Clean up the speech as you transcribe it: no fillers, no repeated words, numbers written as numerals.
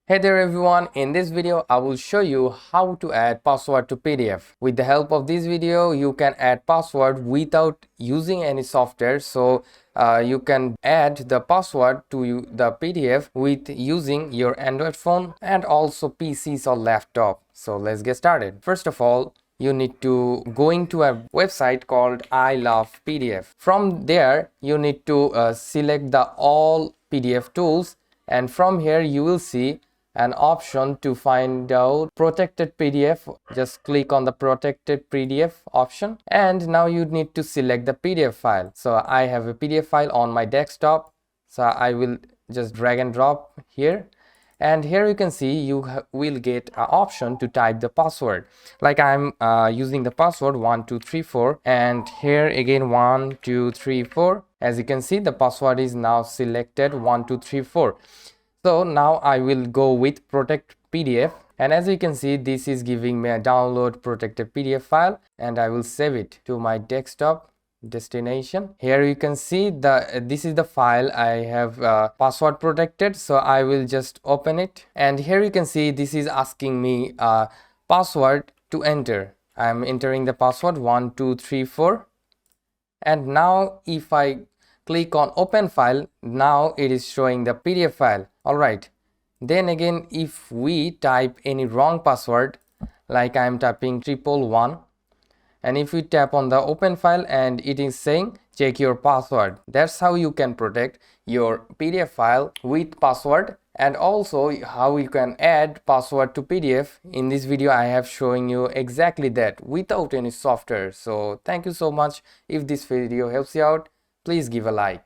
Hey there everyone, in this video I will show you how to add password to PDF. With the help of this video you can add password without using any software. So you can add the password to the PDF with using your Android phone and also PCs or laptop. So let's get started. First of all, you need to going to a website called I Love PDF. From there you need to select the all PDF tools, and from here you will see an option to find out protected PDF. Just click on the protected PDF option, and now you need to select the PDF file. So I have a PDF file on my desktop, so I will just drag and drop here, and here you can see you will get an option to type the password. Like I'm using the password 1234, and here again 1234. As you can see, the password is now selected 1234. So now I will go with protect PDF, and as you can see this is giving me a download protected PDF file, and I will save it to my desktop destination. Here you can see this is the file I have password protected, so I will just open it, and here you can see this is asking me password to enter. I am entering the password 1234, and now if I click on open file, now it is showing the PDF file. All right, then again if we type any wrong password, like I am typing 111, and if we tap on the open file and it is saying check your password. That's how you can protect your PDF file with password, and also how you can add password to PDF. In this video I have shown you exactly that without any software. So thank you so much. If this video helps you out, please give a like.